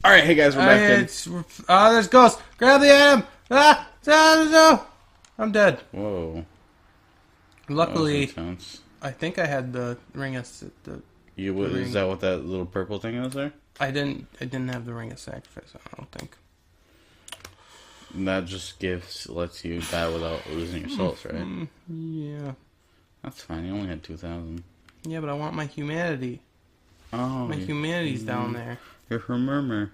Alright, hey guys, we're back in. There's ghosts. Grab the item. No. I'm dead. Whoa. Luckily, I think I had the ring of Is that what that little purple thing is there? I didn't have the ring of sacrifice. I don't think. And that just lets you die without losing your souls, right? Yeah. That's fine. You only had 2,000. Yeah, but I want my humanity. Oh. My humanity's down there. You're from Murmur.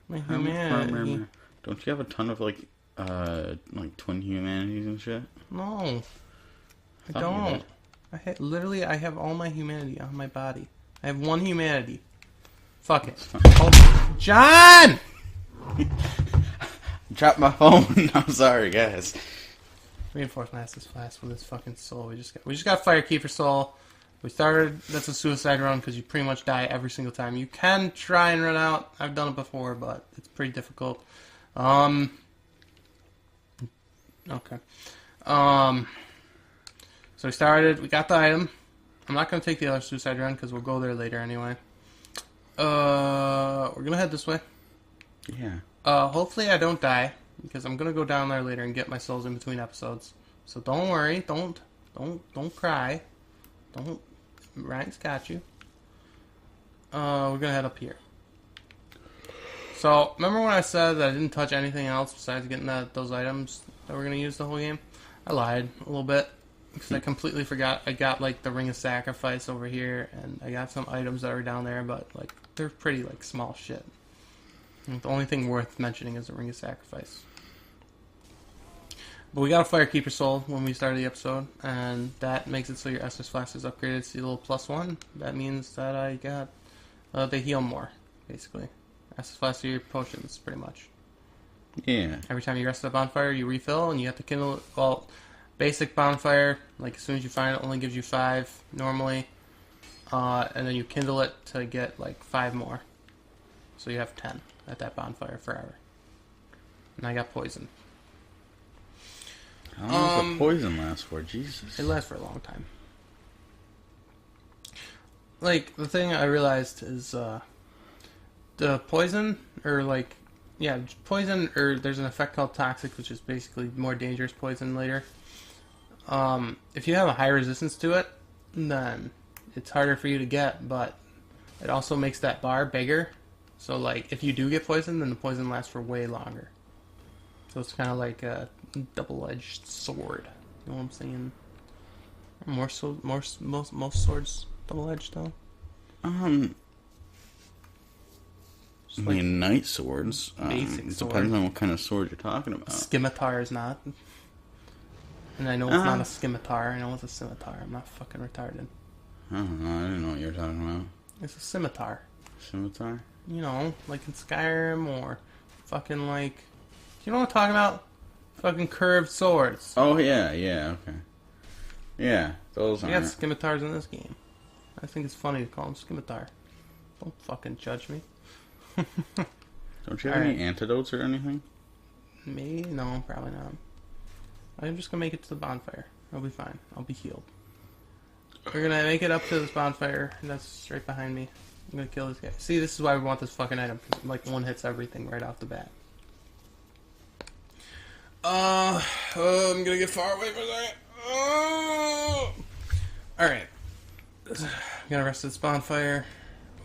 My humanity. Don't you have a ton of like twin humanities and shit? No, I don't. I have all my humanity on my body. I have one humanity. Fuck it. Oh, John! Dropped my phone. I'm sorry, guys. Reinforcement has this fast with this fucking soul. We just got Firekeeper soul. We started. That's a suicide run because you pretty much die every single time. You can try and run out. I've done it before, but it's pretty difficult. Okay. So we started. We got the item. I'm not gonna take the other suicide run because we'll go there later anyway. We're gonna head this way. Yeah. Hopefully I don't die because I'm gonna go down there later and get my souls in between episodes. So don't worry. Don't cry. Don't. Ryan's got you. We're gonna head up here. So remember when I said that I didn't touch anything else besides getting those items that we're gonna use the whole game? I lied a little bit because I completely forgot. I got like the ring of sacrifice over here, and I got some items that are down there, but like they're pretty like small shit. And the only thing worth mentioning is the ring of sacrifice. But we got a Firekeeper soul when we started the episode, and that makes it so your Estus Flask is upgraded to a little +1. That means that I got they heal more, basically. Estus Flask are your potions, pretty much. Yeah. Every time you rest at a bonfire, you refill, and you have to kindle it. Well, basic bonfire, like as soon as you find it, only gives you 5 normally, and then you kindle it to get like 5 more. So you have 10 at that bonfire forever. And I got poison. How long does the poison last for? Jesus. It lasts for a long time. Like, the thing I realized is, the poison, or like, yeah, poison, or there's an effect called toxic, which is basically more dangerous poison later. If you have a high resistance to it, then it's harder for you to get, but it also makes that bar bigger. So, like, if you do get poisoned, then the poison lasts for way longer. So it's kind of like a double-edged sword. You know what I'm saying? Most swords double-edged though. I mean, knight swords. Basic it sword. depends on what kind of sword you're talking about. Scimitar is not. And I know it's not a scimitar. I know it's a scimitar. I'm not fucking retarded. I don't know. I didn't know what you were talking about. It's a scimitar. Scimitar? You know, like in Skyrim or fucking like... You know what I'm talking about? Fucking curved swords. Oh, yeah, okay. Yeah, those are. I got scimitars in this game. I think it's funny to call them scimitar. Don't fucking judge me. Don't you have any antidotes or anything? Me? No, probably not. I'm just gonna make it to the bonfire. I'll be fine. I'll be healed. We're gonna make it up to this bonfire, and that's right behind me. I'm gonna kill this guy. See, this is why we want this fucking item, because like one hits everything right off the bat. I'm gonna get far away for a second. Alright. I'm gonna rest at this bonfire.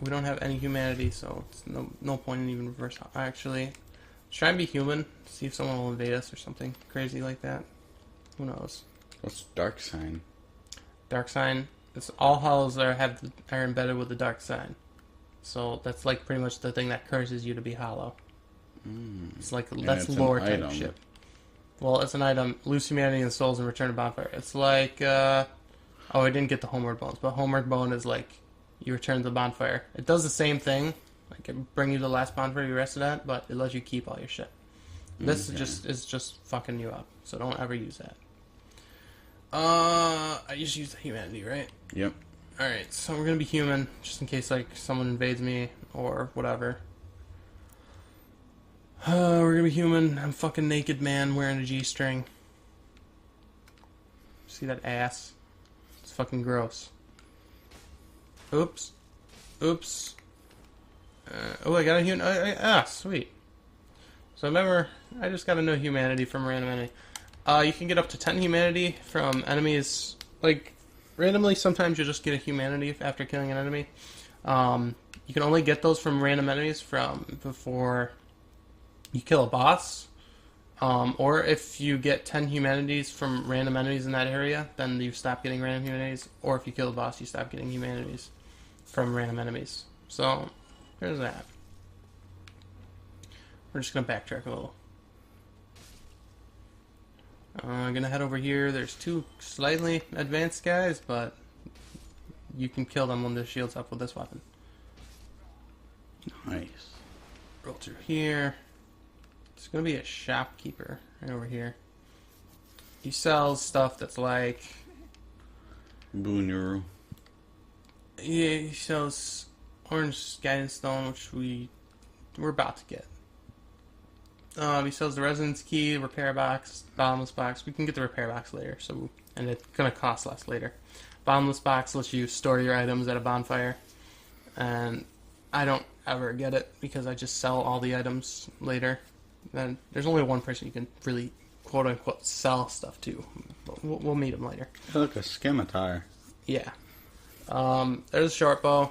We don't have any humanity, so it's no point in even reverse. Actually, let's try and be human. See if someone will invade us or something crazy like that. Who knows? What's dark sign? Dark sign. It's all halls are embedded with the dark sign. So that's like pretty much the thing that curses you to be hollow. It's like that's lore type shit. Well, it's an item. Lose humanity and souls and return to bonfire. It's like, oh, I didn't get the homeward bones, but homeward bone is like, you return to the bonfire. It does the same thing. Like, it bring you to the last bonfire you rested at, but it lets you keep all your shit. This is just fucking you up, so don't ever use that. I just used the humanity, right? Yep. Alright, so we're gonna be human, just in case, like, someone invades me, or whatever. We're gonna be human. I'm a fucking naked man wearing a G-string. See that ass? It's fucking gross. Oops. Oh, I got a human. Sweet. So remember, I just got a no humanity from random enemy. You can get up to 10 humanity from enemies. Like, randomly, sometimes you'll just get a humanity after killing an enemy. You can only get those from random enemies from before you kill a boss. Or if you get 10 humanities from random enemies in that area, then you stop getting random humanities. Or if you kill a boss, you stop getting humanities from random enemies. So, there's that. We're just going to backtrack a little. I'm going to head over here. There's 2 slightly advanced guys, but you can kill them when their shield's up with this weapon. Nice. Roll through here. There's going to be a shopkeeper right over here. He sells stuff that's like... Boonuru. Yeah, he sells orange guidance stone, which we're about to get. He sells the resonance key, repair box, bottomless box. We can get the repair box later, and it's going to cost less later. Bottomless box lets you store your items at a bonfire, and I don't ever get it because I just sell all the items later. Then there's only one person you can really quote unquote sell stuff to. But we'll meet him later. Look, a scimitar. Yeah. There's a short bow.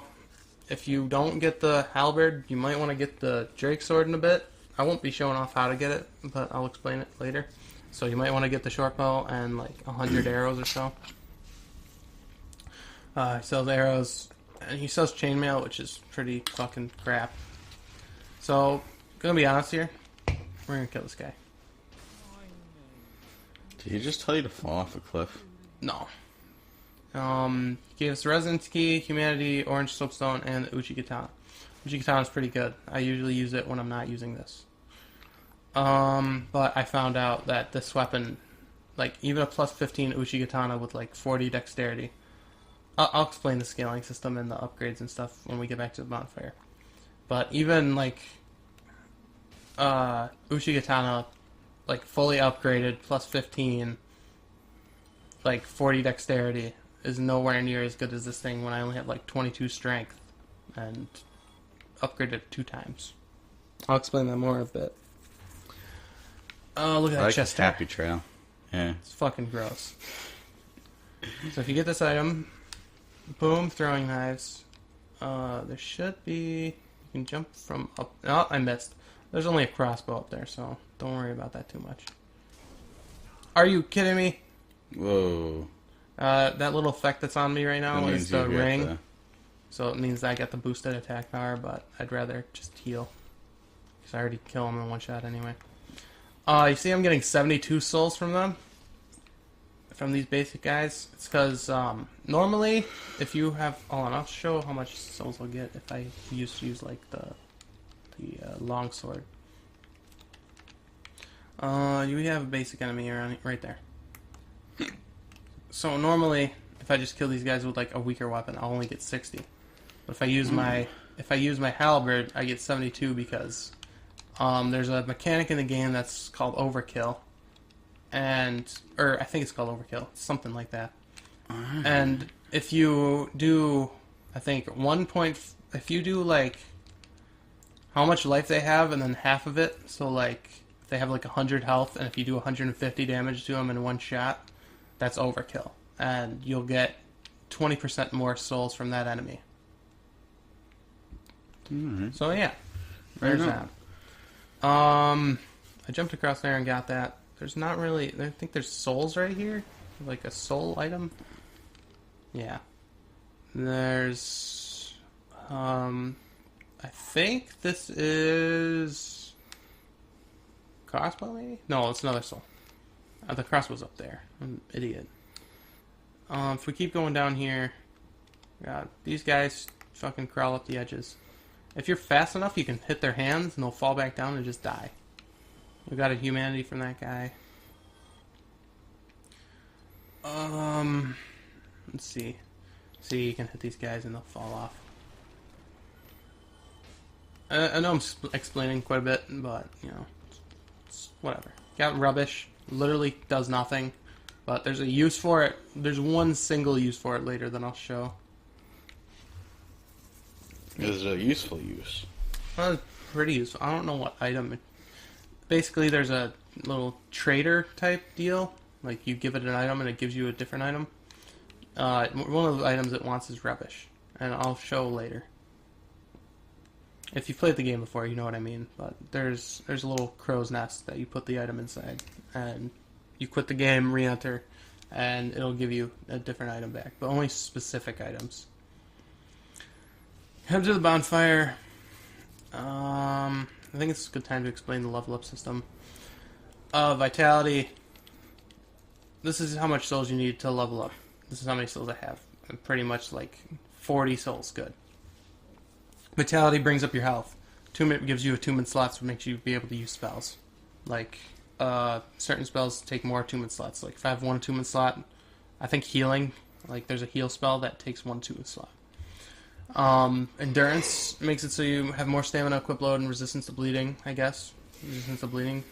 If you don't get the halberd, you might want to get the Drake sword in a bit. I won't be showing off how to get it, but I'll explain it later. So you might want to get the short bow and like 100 arrows or so. He sells arrows, and he sells chainmail, which is pretty fucking crap. So, gonna be honest here, we're gonna kill this guy. Did he just tell you to fall off a cliff? No. He gave us the resonance key, humanity, orange soapstone, and the Uchi Katana. Uchi Katana is pretty good. I usually use it when I'm not using this. But I found out that this weapon, like even a plus 15 Uchi Katana with like 40 dexterity. I'll explain the scaling system and the upgrades and stuff when we get back to the bonfire. But even like Uchi Katana, like fully upgraded, plus 15, like 40 dexterity, is nowhere near as good as this thing when I only have like 22 strength and upgraded 2 times. I'll explain that more in a bit. Oh, look at that chest hair. Happy trail. Yeah. It's fucking gross. So if you get this item, boom, throwing knives. There should be... You can jump from up... Oh, I missed. There's only a crossbow up there, so don't worry about that too much. Are you kidding me? Whoa. That little effect that's on me right now is the ring. The... So it means that I get the boosted attack power, but I'd rather just heal. Because I already kill them in one shot anyway. You see I'm getting 72 souls from them? From these basic guys? It's because, normally, if you have... Hold on, I'll show how much souls I'll get if I used to use, like, the longsword. You have a basic enemy around right there. So normally, if I just kill these guys with, like, a weaker weapon, I'll only get 60. But if I use my halberd, I get 72 because... there's a mechanic in the game that's called overkill, or I think it's called overkill, something like that. And if you do, I think if you do like how much life they have and then half of it, so like if they have like 100 health, and if you do 150 damage to them in one shot, that's overkill, and you'll get 20% more souls from that enemy. Right. So yeah, there's that. I jumped across there and got that. There's not really... I think there's souls right here. Like a soul item. Yeah. There's... I think this is... crossbow, maybe? No, it's another soul. The crossbow's up there. I'm an idiot. If we keep going down here... God, these guys fucking crawl up the edges. If you're fast enough, you can hit their hands and they'll fall back down and just die. We got a humanity from that guy. Let's see. See, you can hit these guys and they'll fall off. I know I'm explaining quite a bit, but, you know, it's whatever. Got rubbish. Literally does nothing. But there's a use for it. There's one single use for it later that I'll show. Is it a useful use? Pretty useful. I don't know what item. Basically, there's a little trader type deal. Like, you give it an item and it gives you a different item. One of the items it wants is rubbish. And I'll show later. If you've played the game before, you know what I mean. But there's a little crow's nest that you put the item inside. And you quit the game, re-enter, and it'll give you a different item back. But only specific items. Head to the bonfire. I think it's a good time to explain the level up system. Vitality. This is how much souls you need to level up. This is how many souls I have. I'm pretty much like 40 souls good. Vitality brings up your health. Attunement gives you attunement slots, which makes you be able to use spells. Like, certain spells take more attunement slots. Like, if I have one attunement slot, I think healing, like there's a heal spell that takes one attunement slot. Endurance makes it so you have more stamina, equip load, and resistance to bleeding, I guess. Resistance to bleeding.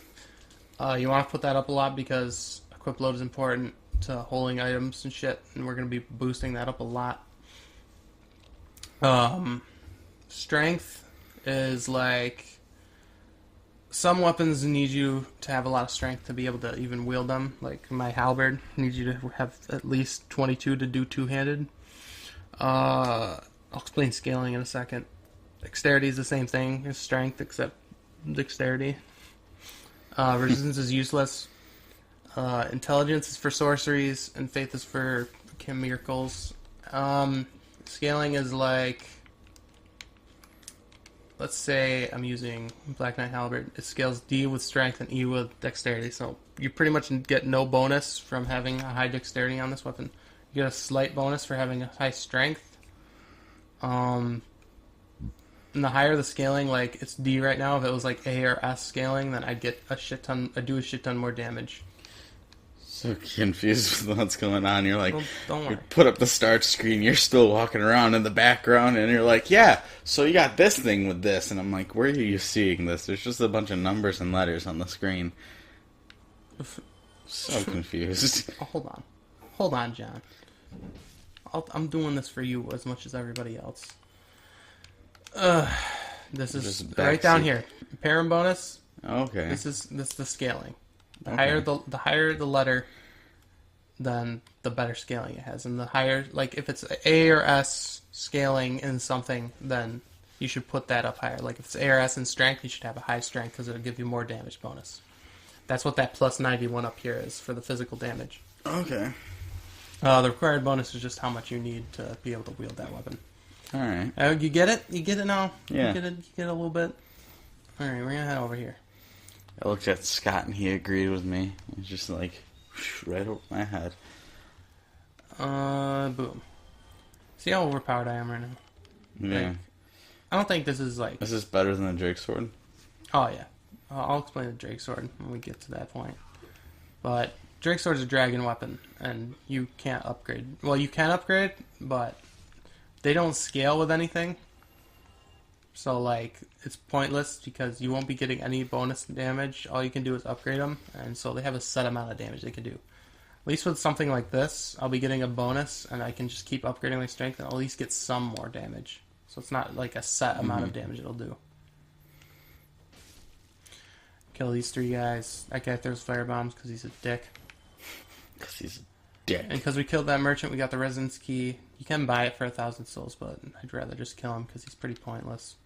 You want to put that up a lot because equip load is important to holding items and shit, and we're going to be boosting that up a lot. Strength is like... Some weapons need you to have a lot of strength to be able to even wield them. Like my halberd needs you to have at least 22 to do two-handed. I'll explain scaling in a second. Dexterity is the same thing as strength, except dexterity. Resistance is useless. Intelligence is for sorceries, and faith is for miracles. Scaling is like... Let's say I'm using Black Knight Halberd. It scales D with strength and E with dexterity. So you pretty much get no bonus from having a high dexterity on this weapon. You get a slight bonus for having a high strength. And the higher the scaling, like it's D right now. If it was like A or S scaling, then I'd get a shit ton. I'd do a shit ton more damage. So confused with what's going on. You're like, well, don't worry. You put up the start screen, you're still walking around in the background, and you're like, yeah, so you got this thing with this. And I'm like, where are you seeing this? There's just a bunch of numbers and letters on the screen. So confused. Oh, hold on, John. I'm doing this for you as much as everybody else. This is right down here. Parent bonus. Okay. This is the scaling. The higher the letter, then the better scaling it has. And the higher, like if it's A or S scaling in something, then you should put that up higher. Like if it's A or S in strength, you should have a high strength because it'll give you more damage bonus. That's what that plus 91 up here is for the physical damage. Okay. The required bonus is just how much you need to be able to wield that weapon. All right. You get it? You get it now? Yeah. You get it a little bit? All right, we're going to head over here. I looked at Scott and he agreed with me. It's just like right over my head. Boom. See how overpowered I am right now? Yeah. Like, I don't think this is like... Is this better than the Drake Sword? Oh, yeah. I'll explain the Drake Sword when we get to that point. But Drake Sword is a dragon weapon, and you can't upgrade. Well, you can upgrade, but they don't scale with anything. So, like, it's pointless because you won't be getting any bonus damage. All you can do is upgrade them, and so they have a set amount of damage they can do. At least with something like this, I'll be getting a bonus, and I can just keep upgrading my strength and I'll at least get some more damage. So it's not like a set amount of damage it'll do. Kill these three guys. That guy throws firebombs because he's a dick. Because he's a dick. And because we killed that merchant, we got the residence key. You can buy it for 1,000 souls, but I'd rather just kill him because he's pretty pointless.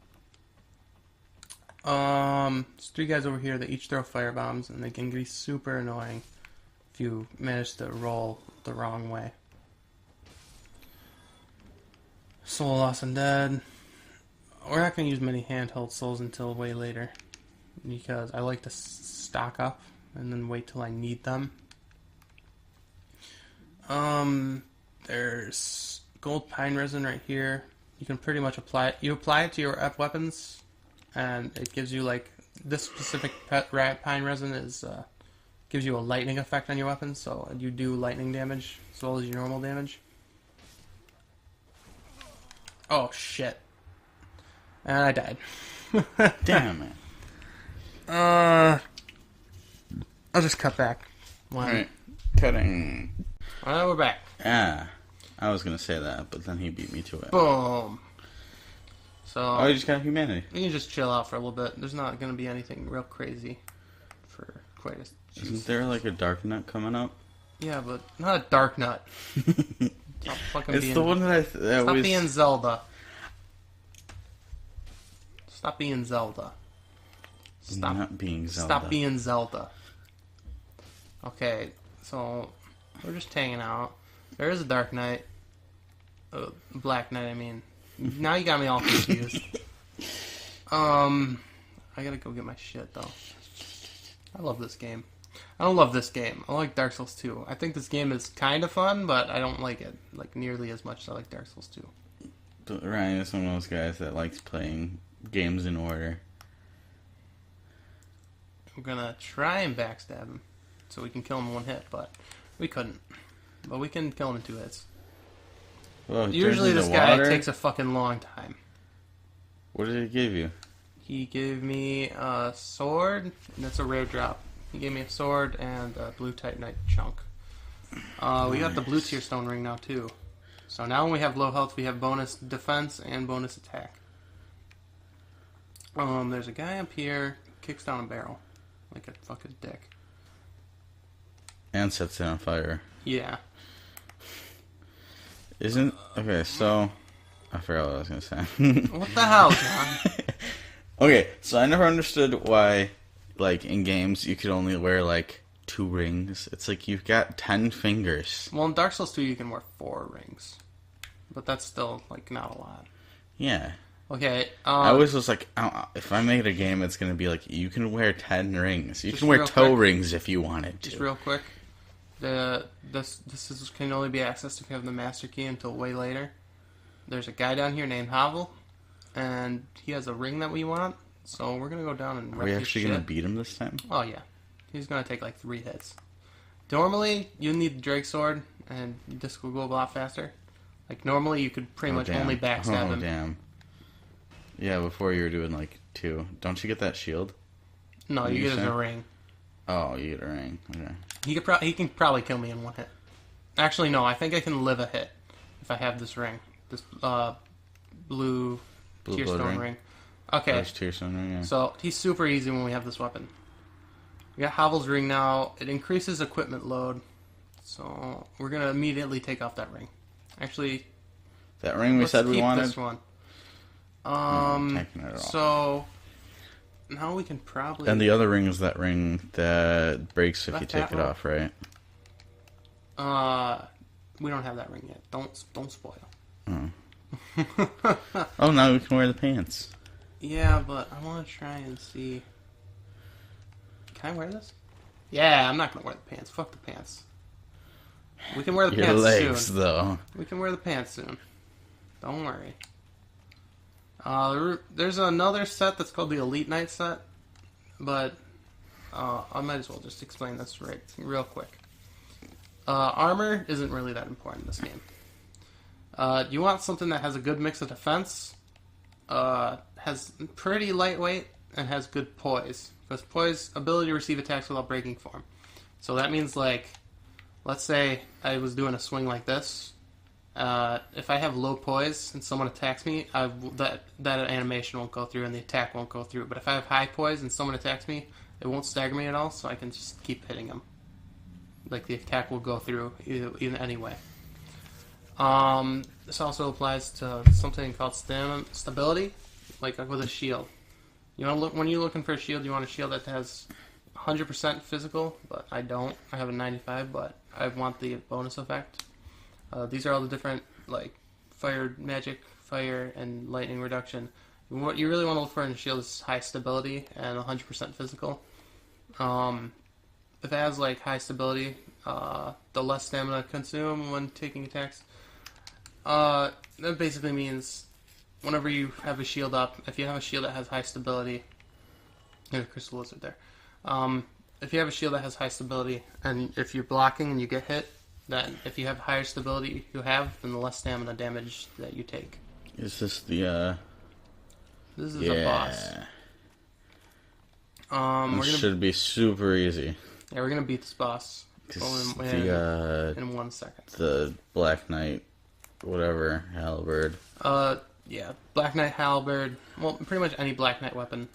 There's three guys over here that each throw firebombs, and they can be super annoying if you manage to roll the wrong way. Soul lost and dead. We're not going to use many handheld souls until way later, because I like to stock up and then wait till I need them. There's gold pine resin right here. You can pretty much apply it. You apply it to your weapons, and it gives you like this specific pine resin is gives you a lightning effect on your weapons, so you do lightning damage as well as your normal damage. Oh shit! And I died. Damn it. I'll just cut back. Alright, cutting. We're back. Yeah, I was gonna say that, but then he beat me to it. Boom. So oh, you just got humanity. You can just chill out for a little bit. There's not going to be anything real crazy for quite a... Isn't there like a Dark Nut coming up? Yeah, but not a Dark Nut. It's the one that Stop being Zelda. Stop being Zelda. Not being Zelda. Stop being Zelda. Okay, so we're just hanging out. There is a Dark Knight. Black Knight, I mean. Now you got me all confused. I gotta go get my shit, though. I love this game. I don't love this game. I like Dark Souls 2. I think this game is kind of fun, but I don't like it like nearly as much as I like Dark Souls 2. But Ryan is one of those guys that likes playing games in order. I'm gonna try and backstab him so we can kill him in one hit, but we couldn't. But we can kill him in 2 hits. Well, usually this guy takes a fucking long time. What did he give you? He gave me a sword. That's a rare drop. He gave me a sword and a blue Titanite chunk. We got the blue tier stone ring now too. So now when we have low health, we have bonus defense and bonus attack. There's a guy up here, kicks down a barrel like a fucking dick. And sets it on fire. Yeah. Okay, so I forgot what I was gonna say. What the hell, John? Okay, so I never understood why, like, in games you could only wear like 2 rings. It's like you've got 10 fingers. Well, in Dark Souls 2 you can wear 4 rings, but that's still like not a lot. Yeah. Okay. I always was like, if I made a game, it's gonna be like you can wear 10 rings. You can wear toe quick, rings if you wanted to. Just real quick. This can only be accessed if you have the master key until way later. There's a guy down here named Havel, and he has a ring that we want, so we're gonna go down and Are we actually gonna beat him this time? Oh yeah, he's gonna take like 3 hits. Normally, you need the Drake Sword, and this will go a lot faster. Like normally, you could pretty much only backstab him. Oh damn! Yeah, before you were doing like 2. Don't you get that shield? No, you get a ring. Oh, you get a ring. Okay. He can probably kill me in 1 hit. Actually, no. I think I can live a hit if I have this ring. This blue tier stone ring. Okay. Tier stone ring, yeah. So he's super easy when we have this weapon. We got Havel's ring now. It increases equipment load. So we're gonna immediately take off that ring. Actually, that ring we said we wanted. This one. It so now we can probably. And the other ring is that ring that breaks if you take it off, right? We don't have that ring yet. Don't spoil. Oh. Oh, now we can wear the pants. Yeah, but I want to try and see. Can I wear this? Yeah, I'm not gonna wear the pants. Fuck the pants. We can wear the Your pants legs, soon. though. We can wear the pants soon. Don't worry. There's another set that's called the Elite Knight set, but I might as well just explain this real quick. Armor isn't really that important in this game. You want something that has a good mix of defense, has pretty lightweight, and has good poise. Because poise, ability to receive attacks without breaking form. So that means, like, let's say I was doing a swing like this. If I have low poise and someone attacks me, that animation won't go through and the attack won't go through. But if I have high poise and someone attacks me, it won't stagger me at all, so I can just keep hitting them. Like, the attack will go through either anyway. This also applies to something called stability, like with a shield. When you're looking for a shield, you want a shield that has 100% physical, but I don't. I have a 95, but I want the bonus effect. These are all the different, like, fire, magic, fire, and lightning reduction. What you really want to look for in a shield is high stability and 100% physical. If it has, like, high stability, the less stamina consume when taking attacks. That basically means whenever you have a shield up, if you have a shield that has high stability, there's a crystal lizard there. If you have a shield that has high stability, and if you're blocking and you get hit, then if you have higher stability then the less stamina damage that you take. Is this the, This is the boss. This should be super easy. Yeah, we're gonna beat this boss in 1 second. The Black Knight, whatever, Halberd. Yeah, Black Knight Halberd. Well, pretty much any Black Knight weapon.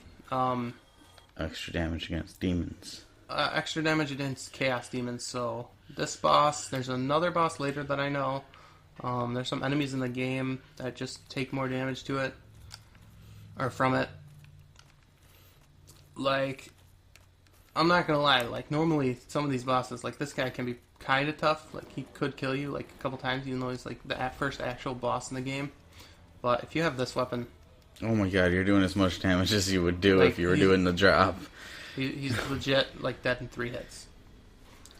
Extra damage against demons. Extra damage against Chaos Demons. So this boss, there's another boss later that I know. There's some enemies in the game that just take more damage to it. Or from it. Like, I'm not gonna lie, like, normally some of these bosses, like, this guy can be kind of tough. Like, he could kill you, like, a couple times, even though he's, like, the first actual boss in the game. But if you have this weapon... Oh my god, you're doing as much damage as you would do, like, if you were doing the drop. He's legit, like, dead in 3 hits.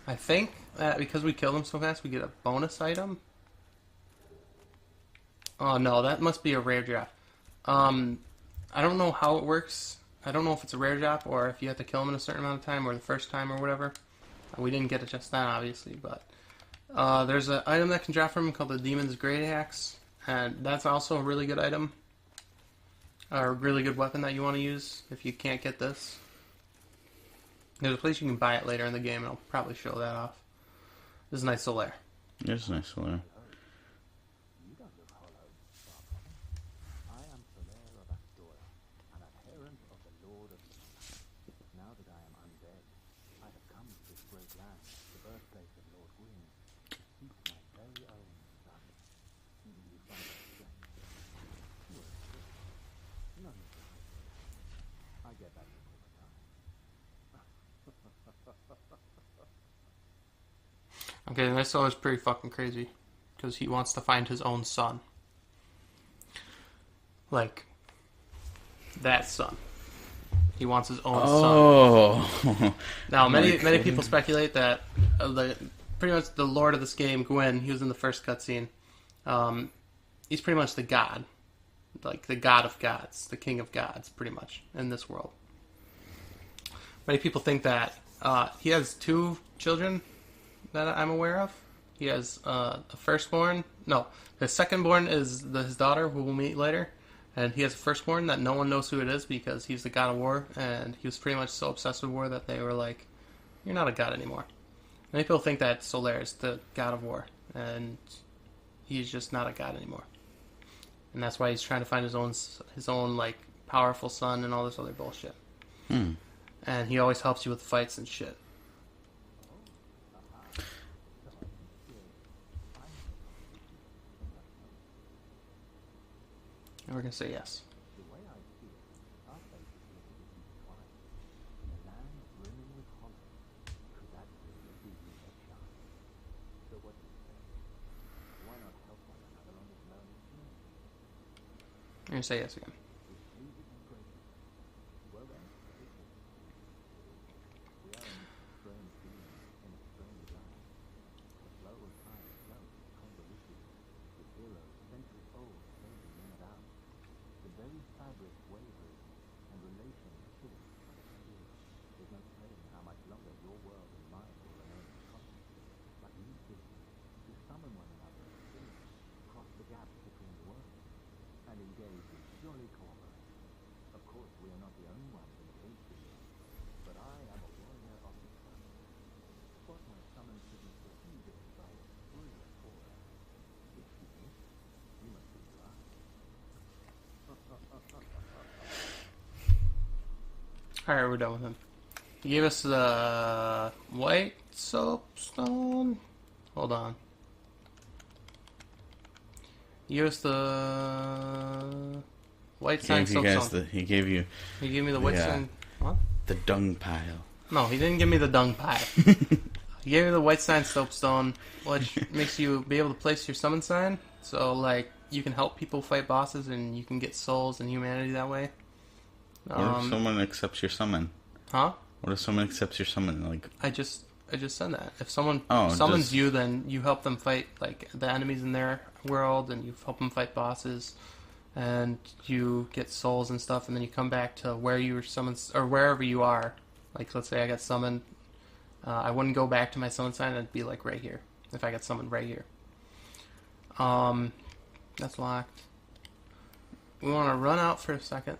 I think that because we killed him so fast, we get a bonus item. Oh, no, that must be a rare drop. I don't know how it works. I don't know if it's a rare drop or if you have to kill him in a certain amount of time or the first time or whatever. We didn't get it just then, obviously, but there's an item that can drop from him called the Demon's Great Axe, and that's also a really good item. Or a really good weapon that you want to use if you can't get this. There's a place you can buy it later in the game, and I'll probably show that off. This is nice Solaire. This is nice Solaire. Okay, this is pretty fucking crazy. Because he wants to find his own son. Like, that son. He wants his own son. Now, many people speculate that pretty much the lord of this game, Gwyn, he was in the first cutscene. He's pretty much the god. Like, the god of gods. The king of gods, pretty much, in this world. Many people think that he has 2 children that I'm aware of. He has a firstborn. No, his secondborn is his daughter, who we'll meet later. And he has a firstborn that no one knows who it is because he's the god of war. And he was pretty much so obsessed with war that they were like, you're not a god anymore. Many people think that Solaire is the god of war. And he's just not a god anymore. And that's why he's trying to find his own like, powerful son and all this other bullshit. And he always helps you with fights and shit. And we're going to say yes. I'm going to say yes again. Alright, we're done with him. He gave us the white soapstone. Hold on. He gave us the white sign soapstone. He gave me the white sign. What? The dung pile. No, he didn't give me the dung pile. He gave me the white sign soapstone, which makes you be able to place your summon sign. So, like, you can help people fight bosses and you can get souls and humanity that way. What if someone accepts your summon? Huh? What if someone accepts your summon? Like, I just said that. If someone summons you, then you help them fight like the enemies in their world, and you help them fight bosses, and you get souls and stuff, and then you come back to where you were summoned or wherever you are. Like, let's say I got summoned, I wouldn't go back to my summon sign. I'd be like right here if I got summoned right here. That's locked. We want to run out for a second.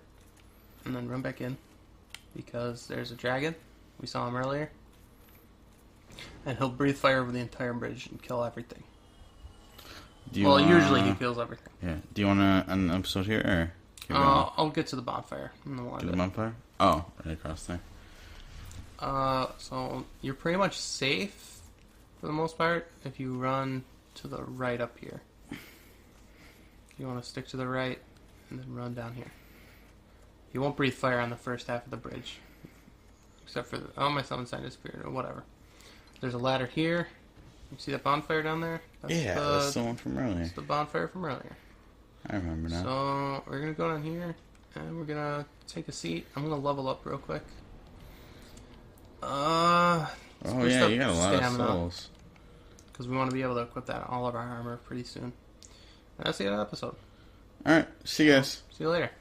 And then run back in. Because there's a dragon. We saw him earlier. And he'll breathe fire over the entire bridge and kill everything. Do you well, usually he kills everything. Yeah. Do you want to end the episode here, or keep going? I'll get to the bonfire. To the bonfire? Oh, right across there. So you're pretty much safe for the most part if you run to the right up here. You want to stick to the right and then run down here. You won't breathe fire on the first half of the bridge. Except for my summon sign disappeared or whatever. There's a ladder here. You see that bonfire down there? That's the one from earlier. That's the bonfire from earlier. I remember now. So we're going to go down here and we're going to take a seat. I'm going to level up real quick. You got a lot of souls. Because we want to be able to equip that on all of our armor pretty soon. And that's the end of the episode. Alright, see you guys. See you later.